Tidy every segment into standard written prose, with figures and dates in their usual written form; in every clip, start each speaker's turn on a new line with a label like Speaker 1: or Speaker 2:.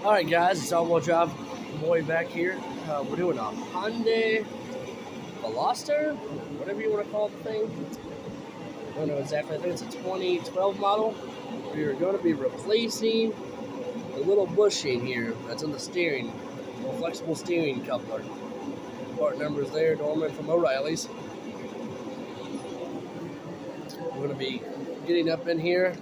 Speaker 1: Alright guys, it's All-Wheel Drive Boy back here. We're doing a Hyundai Elantra, whatever you want to call the thing. I don't know exactly, I think it's a 2012 model. We are going to be replacing the little bushing here that's in the steering, little flexible steering coupler. Part numbers there, Dorman from O'Reilly's. We're going to be getting up in here,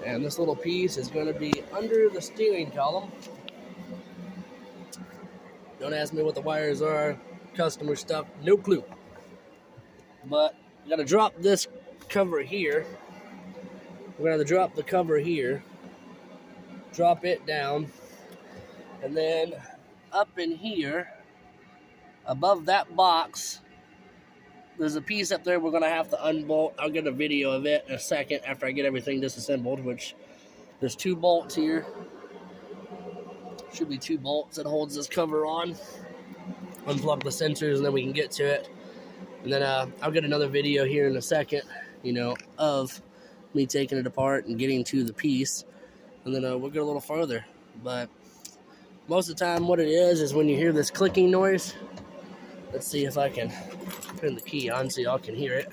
Speaker 1: and this little piece is going to be under the steering column. Don't ask me what the wires are, customer stuff, no clue. But you got to drop this cover here. We're going to drop the cover here, drop it down, and then up in here, above that box, there's a piece up there we're going to have to unbolt. I'll get a video of it in a second after I get everything disassembled, which there's 2 bolts here. Should be 2 bolts that holds this cover on. Unplug the sensors and then we can get to it. And then I'll get another video here in a second, of me taking it apart and getting to the piece. And then we'll get a little further. But most of the time what it is when you hear this clicking noise. Let's see if I can turn the key on so y'all can hear it.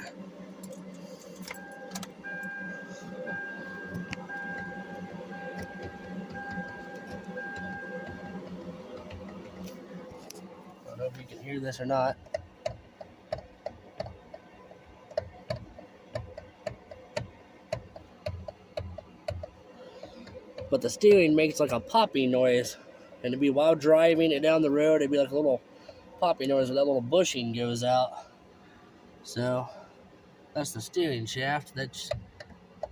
Speaker 1: I don't know if you can hear this or not. But the steering makes like a popping noise. And it'd be while driving it down the road, it'd be like a little popping noise where that little bushing goes out. So that's the steering shaft. That's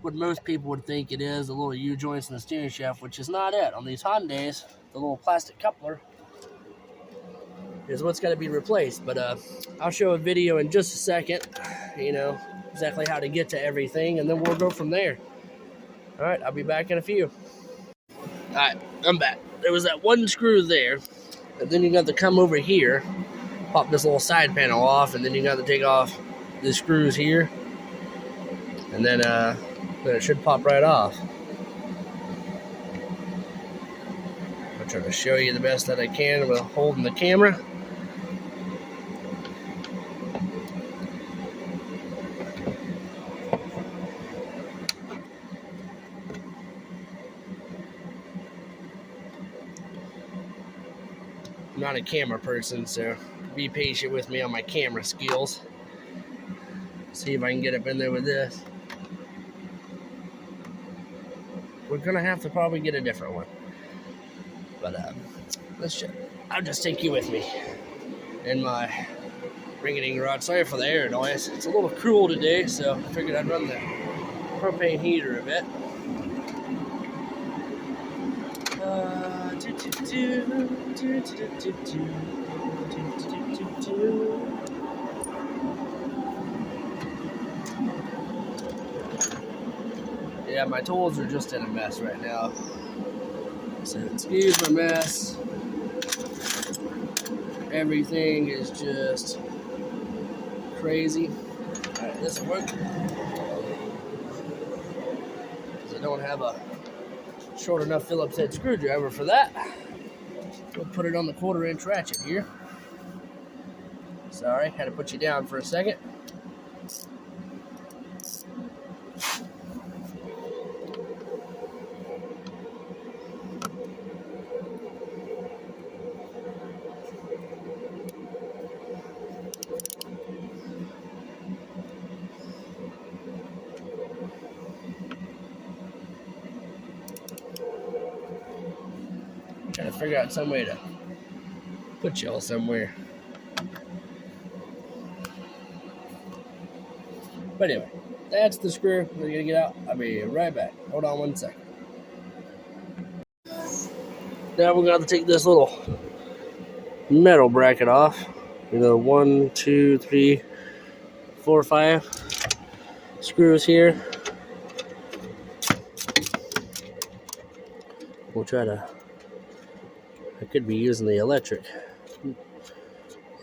Speaker 1: what most people would think it is, the little U-joints in the steering shaft, which is not it. On these Hyundais, the little plastic coupler is what's got to be replaced. But I'll show a video in just a second, exactly how to get to everything, and then we'll go from there. All right, I'll be back in a few. All right, I'm back. There was that one screw there, and then you got to come over here, pop this little side panel off, and then you got to take off the screws here, and then it should pop right off. I'll try to show you the best that I can with holding the camera. I'm not a camera person, so be patient with me on my camera skills. See if I can get up in there with this. We're gonna have to probably get a different one, but I'll just take you with me in my ring-a-ding garage. Sorry for the air noise. It's a little cool today, so I figured I'd run the propane heater a bit. Yeah, my tools are just in a mess right now. So excuse my mess. Everything is just crazy. Alright, this will work. Because I don't have a short enough Phillips head screwdriver for that. We'll put it on the 1/4-inch ratchet here. Sorry, had to put you down for a second. Trying to figure out some way to put y'all somewhere. But anyway, that's the screw. We're gonna get out. I'll be right back. Hold on 1 second. Now we're gonna have to take this little metal bracket off. 1, 2, 3, 4, 5 screws here. We'll try to. I could be using the electric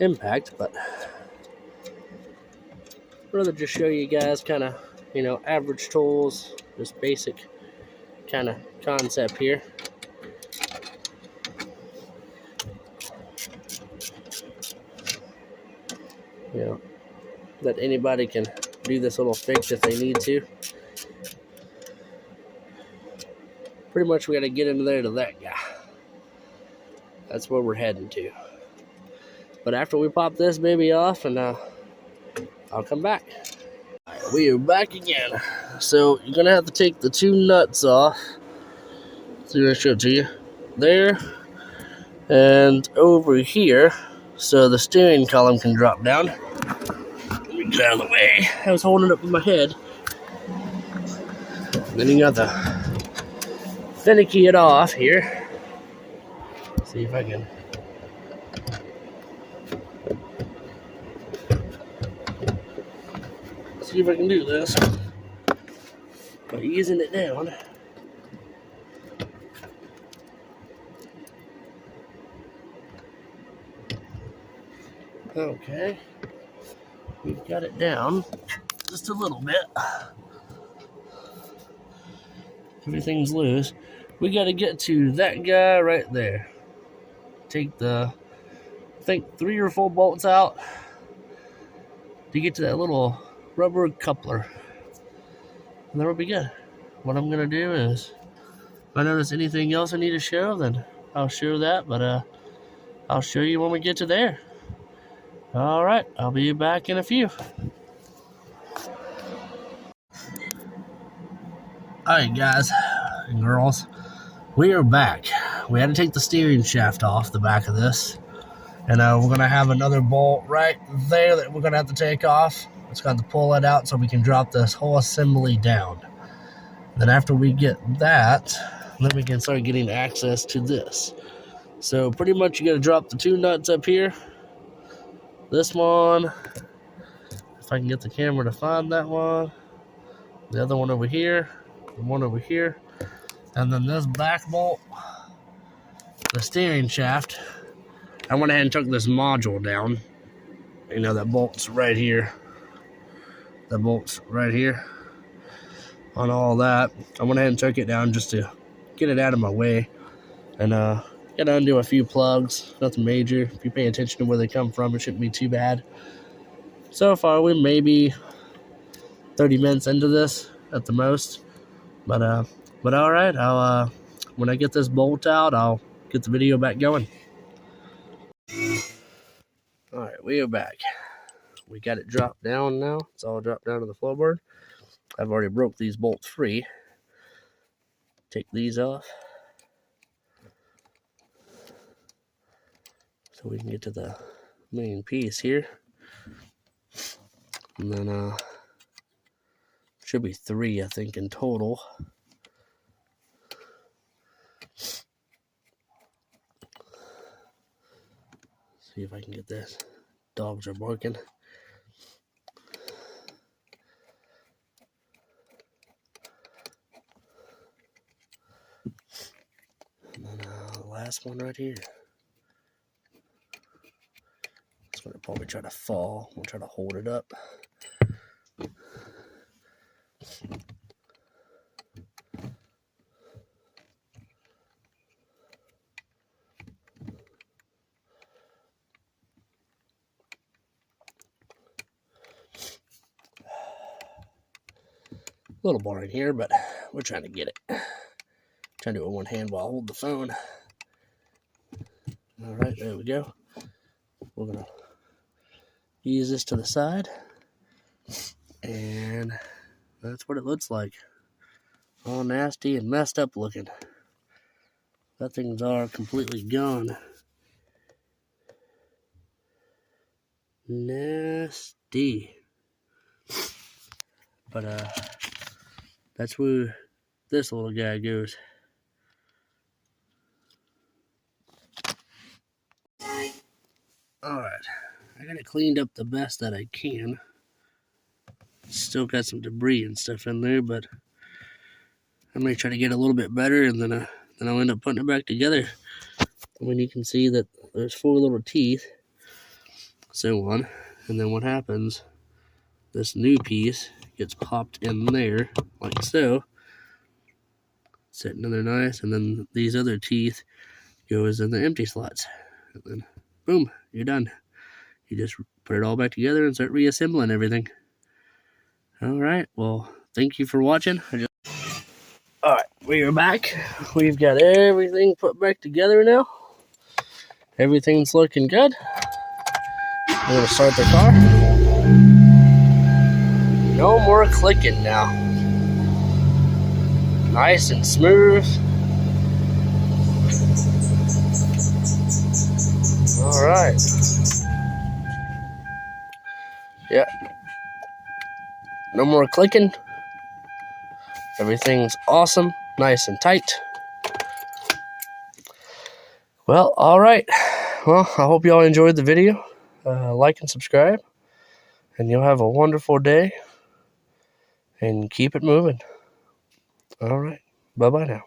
Speaker 1: impact, but I'd rather just show you guys kind of, average tools, just basic kind of concept here. you know, that anybody can do this little fix if they need to. Pretty much we got to get into there to that guy. That's where we're heading to. But after we pop this baby off, and I'll come back. Right, we are back again. So you're gonna have to take the two nuts off. So I show it to you. There and over here, so the steering column can drop down. Let me get out of the way. I was holding it up with my head. Then you got the finicky it off here. See if I can. See if I can do this by easing it down. Okay, we've got it down just a little bit. Everything's loose. We got to get to that guy right there. Take the, I think, 3 or 4 bolts out to get to that little rubber coupler. And then we'll be good. What I'm going to do is, if I notice anything else I need to show, then I'll show that. But I'll show you when we get to there. All right, I'll be back in a few. All right, guys and girls, we are back. We had to take the steering shaft off the back of this, and we're going to have another bolt right there that we're going to have to take off. It's got to pull it out so we can drop this whole assembly down. Then after we get that, then we can start getting access to this. So pretty much you got to drop the 2 nuts up here. This one, if I can get the camera to find that one. The other one over here, the one over here. And then this back bolt, the steering shaft. I went ahead and took this module down. You know, that bolt's right here. That bolt's right here on all that. I went ahead and took it down just to get it out of my way. And got to undo a few plugs, nothing major. If you pay attention to where they come from, it shouldn't be too bad. So far, we may be 30 minutes into this at the most. But all right, I'll when I get this bolt out, I'll get the video back going. All right, we are back. We got it dropped down now. It's all dropped down to the floorboard. I've already broke these bolts free. Take these off, so we can get to the main piece here. And then should be 3, I think, in total. See if I can get this. Dogs are barking. And then the last one right here. It's going to probably try to fall. We'll try to hold it up. A little boring here, but we're trying to get it. Trying to do it with one hand while I hold the phone. All right, there we go. We're going to ease this to the side. And that's what it looks like. All nasty and messed up looking. That things are completely gone. Nasty. But that's where this little guy goes. Alright, I got it cleaned up the best that I can. Still got some debris and stuff in there, but I may try to get a little bit better, and then I'll end up putting it back together. I mean, you can see that there's 4 little teeth, so on, and then what happens, this new piece gets popped in there, like so, sitting in there nice, and then these other teeth goes in the empty slots, and then boom, you're done. You just put it all back together and start reassembling everything. Alright, well, thank you for watching. Alright, we are back. We've got everything put back together now. Everything's looking good. We're going to start the car. No more clicking now. Nice and smooth. Alright. Yeah. No more clicking. Everything's awesome. Nice and tight. Well, alright. Well, I hope y'all enjoyed the video. Like and subscribe. And you'll have a wonderful day. And keep it moving. Alright. Bye-bye now.